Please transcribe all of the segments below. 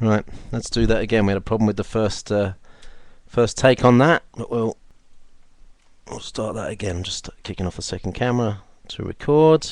Right, let's do that again. We had a problem with the first take on that, but we'll start that again. Just kicking off the second camera to record,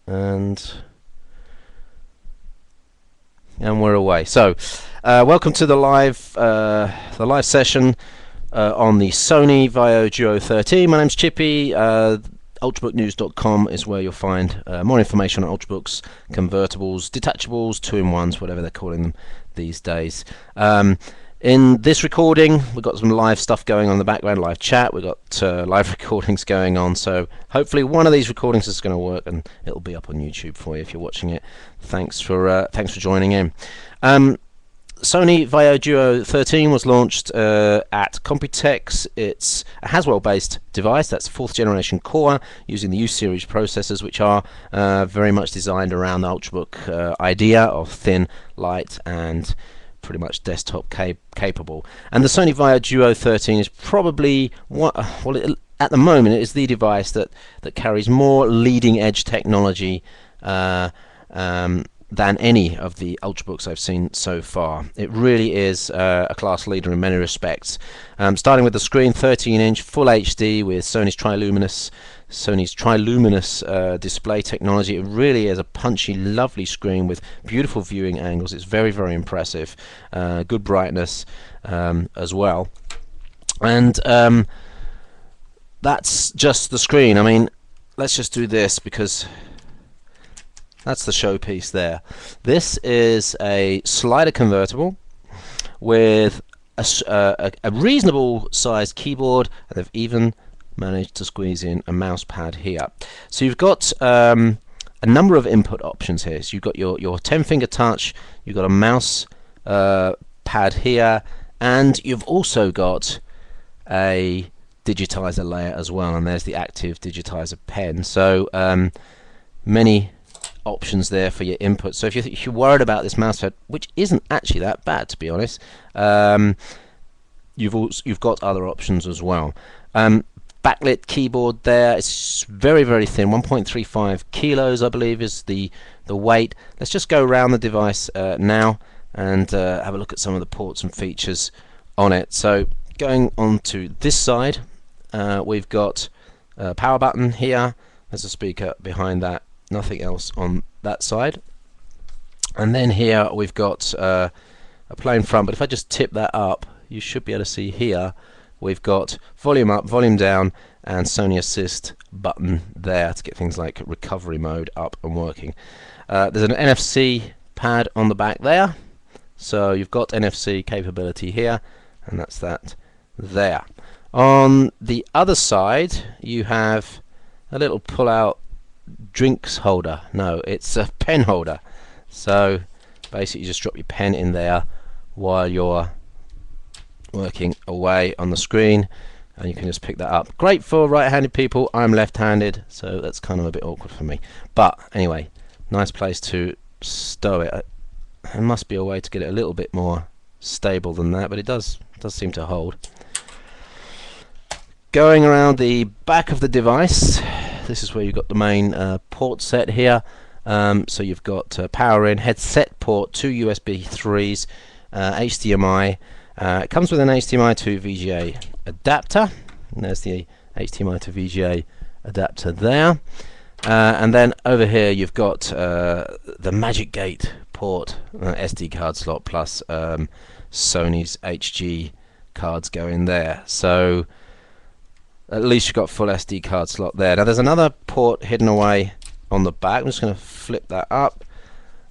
and we're away. So, welcome to the live session on the Sony Vaio Duo 13. My name's Chippy. Ultrabooknews.com is where you'll find more information on ultrabooks, convertibles, detachables, 2-in-1s, whatever they're calling them these days. In this recording, we've got some live stuff going on in the background, live chat. We've got live recordings going on, so hopefully one of these recordings is going to work, and it'll be up on YouTube for you if you're watching it. Thanks for joining in. Sony Vaio Duo 13 was launched at Computex. It's a Haswell-based device. That's 4th generation Core using the U-series processors, which are very much designed around the ultrabook idea of thin, light, and pretty much desktop capable. And the Sony Vaio Duo 13 is probably at the moment it is the device that carries more leading-edge technology than any of the ultrabooks I've seen so far. It really is a class leader in many respects. Starting with the screen, 13-inch full HD with Sony's triluminous display technology. It really is a punchy, lovely screen with beautiful viewing angles. It's very, very impressive. Good brightness as well. And that's just the screen. I mean, let's just do this because that's the showpiece there. This is a slider convertible with a reasonable sized keyboard, and they've even managed to squeeze in a mouse pad here. So you've got a number of input options here. So you've got your 10-finger touch, you've got a mouse pad here, and you've also got a digitizer layer as well, and there's the active digitizer pen. So many options there for your input. So if you're worried about this mousepad, which isn't actually that bad to be honest, you've got other options as well. Backlit keyboard there. It's very, very thin, 1.35 kilos I believe is the weight. Let's just go around the device now and have a look at some of the ports and features on it. So going on to this side, we've got a power button here. There's a speaker behind that. Nothing else on that side. And then here we've got a plain front, but if I just tip that up, you should be able to see here we've got volume up, volume down, and Sony Assist button there to get things like recovery mode up and working. There's an NFC pad on the back there, so you've got NFC capability here, and that's that there. On the other side you have a little pull-out drinks holder. No, it's a pen holder. So basically you just drop your pen in there while you're working away on the screen, and you can just pick that up. Great for right-handed people. I'm left-handed, so that's kind of a bit awkward for me. But anyway, nice place to stow it. There must be a way to get it a little bit more stable than that, but it does seem to hold. Going around the back of the device, this is where you've got the main port set here. So you've got power in, headset port, 2 USB 3s, HDMI. It comes with an HDMI to VGA adapter. And there's the HDMI to VGA adapter there. And then over here you've got the Magic Gate port, SD card slot, plus Sony's HG cards go in there. So at least you've got full SD card slot there. Now there's another port hidden away on the back. I'm just going to flip that up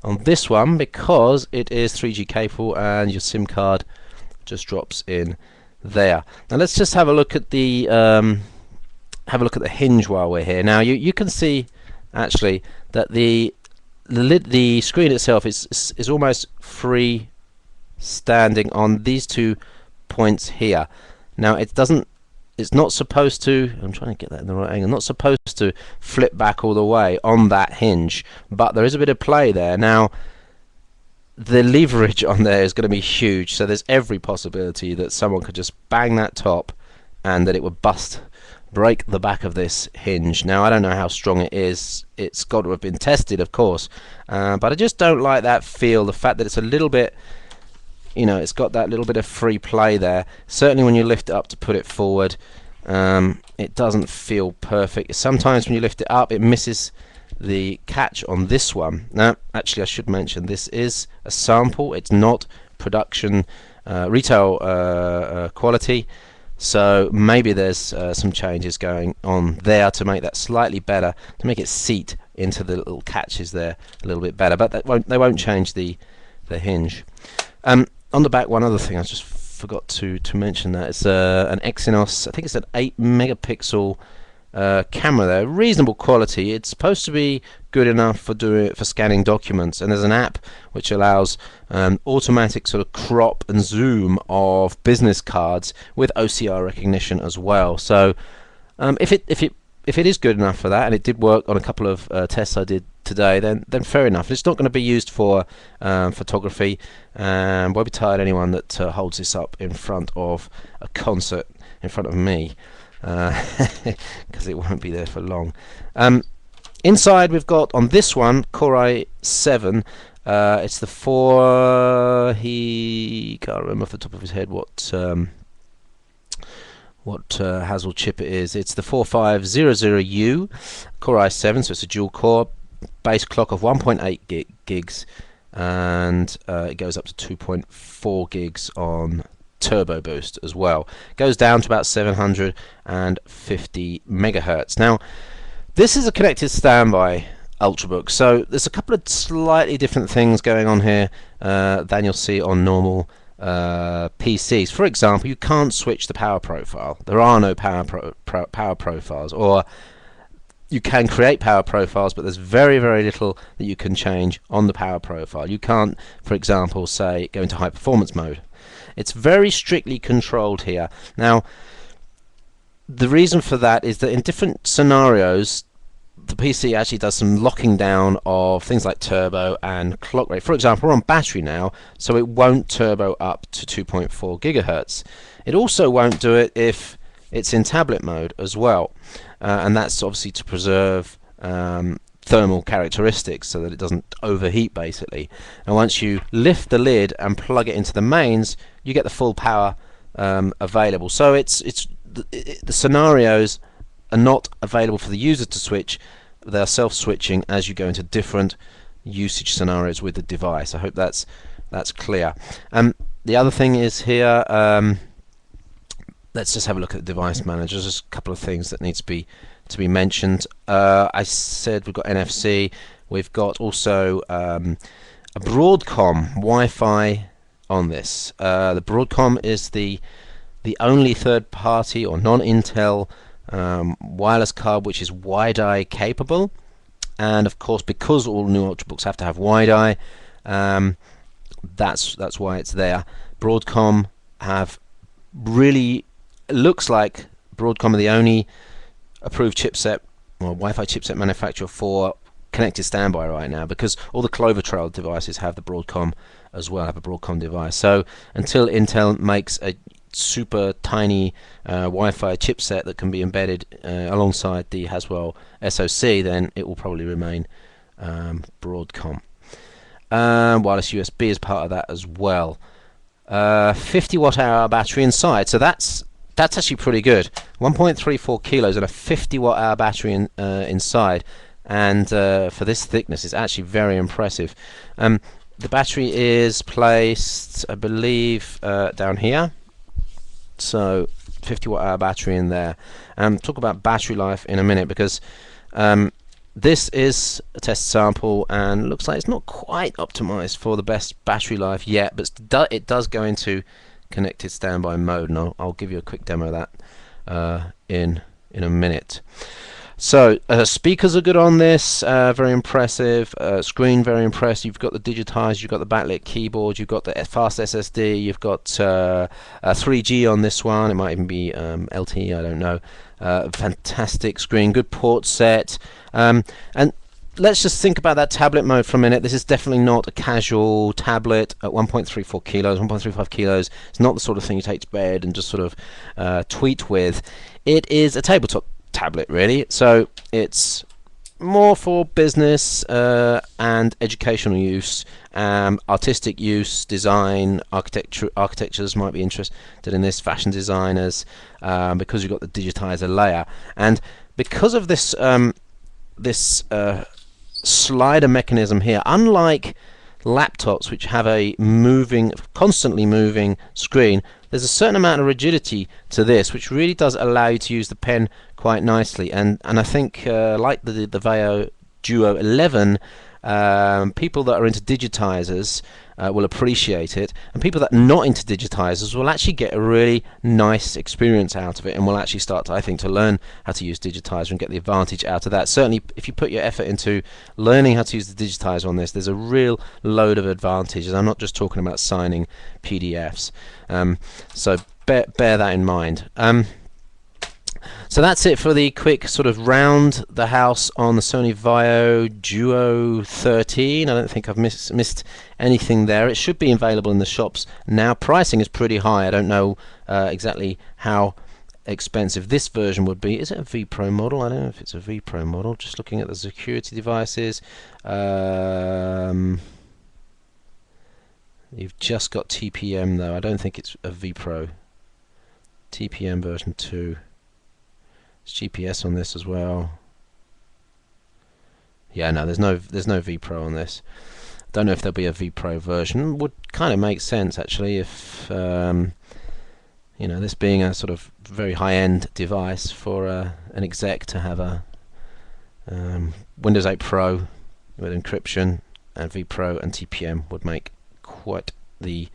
on this one because it is 3G capable, and your SIM card just drops in there. Now let's just have a look at the hinge while we're here. Now you can see actually that the screen itself is almost free standing on these 2 points here. Now it's not supposed to, I'm trying to get that in the right angle, not supposed to flip back all the way on that hinge, but there is a bit of play there. Now the leverage on there is going to be huge, so there's every possibility that someone could just bang that top and that it would bust break the back of this hinge. Now I don't know how strong it is, it's got to have been tested of course, but I just don't like that feel, the fact that it's a little bit, you know, it's got that little bit of free play there. Certainly when you lift it up to put it forward, it doesn't feel perfect. Sometimes when you lift it up it misses the catch on this one. Now actually I should mention this is a sample, it's not production retail quality, so maybe there's some changes going on there to make that slightly better, to make it seat into the little catches there a little bit better, but they won't change the hinge. On the back, one other thing I just forgot to mention, that it's an Exynos, I think it's an 8 megapixel camera there, reasonable quality. It's supposed to be good enough for scanning documents, and there's an app which allows automatic sort of crop and zoom of business cards with OCR recognition as well. So if it is good enough for that, and it did work on a couple of tests I did today, then fair enough. It's not going to be used for photography, and won't be tired anyone that holds this up in front of a concert in front of me, because it won't be there for long. Inside we've got, on this one, Core i7, it's the 4, he can't remember off the top of his head what Haswell chip it is. It's the 4500U Core i7, so it's a dual core, base clock of 1.8 gigs, and it goes up to 2.4 gigs on turbo boost as well. Goes down to about 750 megahertz. Now this is a connected standby Ultrabook, so there's a couple of slightly different things going on here than you'll see on normal PCs. For example, you can't switch the power profile. There are no power profiles, or you can create power profiles, but there's very little that you can change on the power profile. You can't, for example, say go into high performance mode. It's very strictly controlled here. Now the reason for that is that in different scenarios the PC actually does some locking down of things like turbo and clock rate. For example, we're on battery now, so it won't turbo up to 2.4 gigahertz. It also won't do it if it's in tablet mode as well, and that's obviously to preserve thermal characteristics so that it doesn't overheat basically. And once you lift the lid and plug it into the mains, you get the full power available. So the scenarios are not available for the user to switch. They are self-switching as you go into different usage scenarios with the device. I hope that's clear. The other thing is here, let's just have a look at the device manager. There's a couple of things that need to be mentioned. I said we've got NFC. We've got also a Broadcom Wi-Fi on this. The Broadcom is the only third-party or non-Intel wireless card which is wide-eye capable, and of course because all new Ultrabooks have to have wide-eye, that's why it's there. Broadcom have really, looks like Broadcom are the only approved chipset or Wi-Fi chipset manufacturer for connected standby right now, because all the Clover Trail devices have the Broadcom as well, have a Broadcom device. So until Intel makes a super tiny Wi-Fi chipset that can be embedded alongside the Haswell SoC, then it will probably remain Broadcom. Wireless USB is part of that as well. 50 watt-hour battery inside, so that's actually pretty good. 1.34 kilos and a 50 watt-hour battery inside, and for this thickness it's actually very impressive. The battery is placed, I believe, down here. So 50 watt-hour battery in there. Talk about battery life in a minute, because this is a test sample and looks like it's not quite optimized for the best battery life yet, but it does go into connected standby mode, and I'll give you a quick demo of that in a minute. So speakers are good on this, very impressive. Screen very impressive. You've got the digitized, you've got the backlit keyboard, you've got the fast SSD, you've got 3G on this one. It might even be LTE, I don't know. Fantastic screen, good port set, and let's just think about that tablet mode for a minute. This is definitely not a casual tablet at 1.34 kilos, 1.35 kilos. It's not the sort of thing you take to bed and just sort of tweet with. It is a tabletop tablet, really. So it's more for business and educational use, artistic use, design, architectures might be interested in this, fashion designers, because you've got the digitizer layer, and because of this slider mechanism here, unlike laptops which have a constantly moving screen, there's a certain amount of rigidity to this which really does allow you to use the pen quite nicely, and I think like the Vaio Duo 11, people that are into digitizers will appreciate it, and people that are not into digitizers will actually get a really nice experience out of it, and will actually start to, I think, to learn how to use digitizer and get the advantage out of that. Certainly if you put your effort into learning how to use the digitizer on this, there's a real load of advantages. I'm not just talking about signing PDFs, so bear that in mind. So that's it for the quick sort of round the house on the Sony Vaio Duo 13. I don't think I've missed anything there. It should be available in the shops now. Pricing is pretty high. I don't know exactly how expensive this version would be. Is it a V Pro model? I don't know if it's a V Pro model. Just looking at the security devices. You've just got TPM though. I don't think it's a V Pro. TPM version 2. GPS on this as well. Yeah, no, there's no V Pro on this. Don't know if there'll be a V Pro version. Would kind of make sense actually if you know, this being a sort of very high-end device for an exec to have a Windows 8 Pro with encryption and V Pro and TPM would make quite the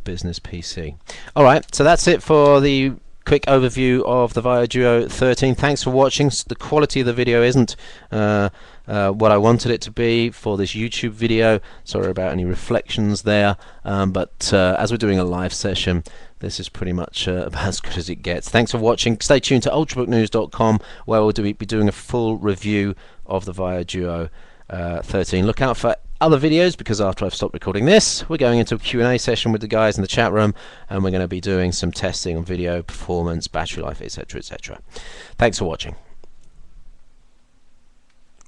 business PC. All right, so that's it for the quick overview of the Vaio Duo 13. Thanks for watching. The quality of the video isn't what I wanted it to be for this YouTube video. Sorry about any reflections there, but as we're doing a live session, this is pretty much about as good as it gets. Thanks for watching. Stay tuned to ultrabooknews.com, where we'll be doing a full review of the Vaio Duo 13. Look out for other videos, because after I've stopped recording this, we're going into a Q&A session with the guys in the chat room, and we're going to be doing some testing on video performance, battery life, etc, etc. Thanks for watching.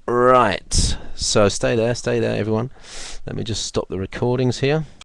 Right, so stay there everyone. Let me just stop the recordings here.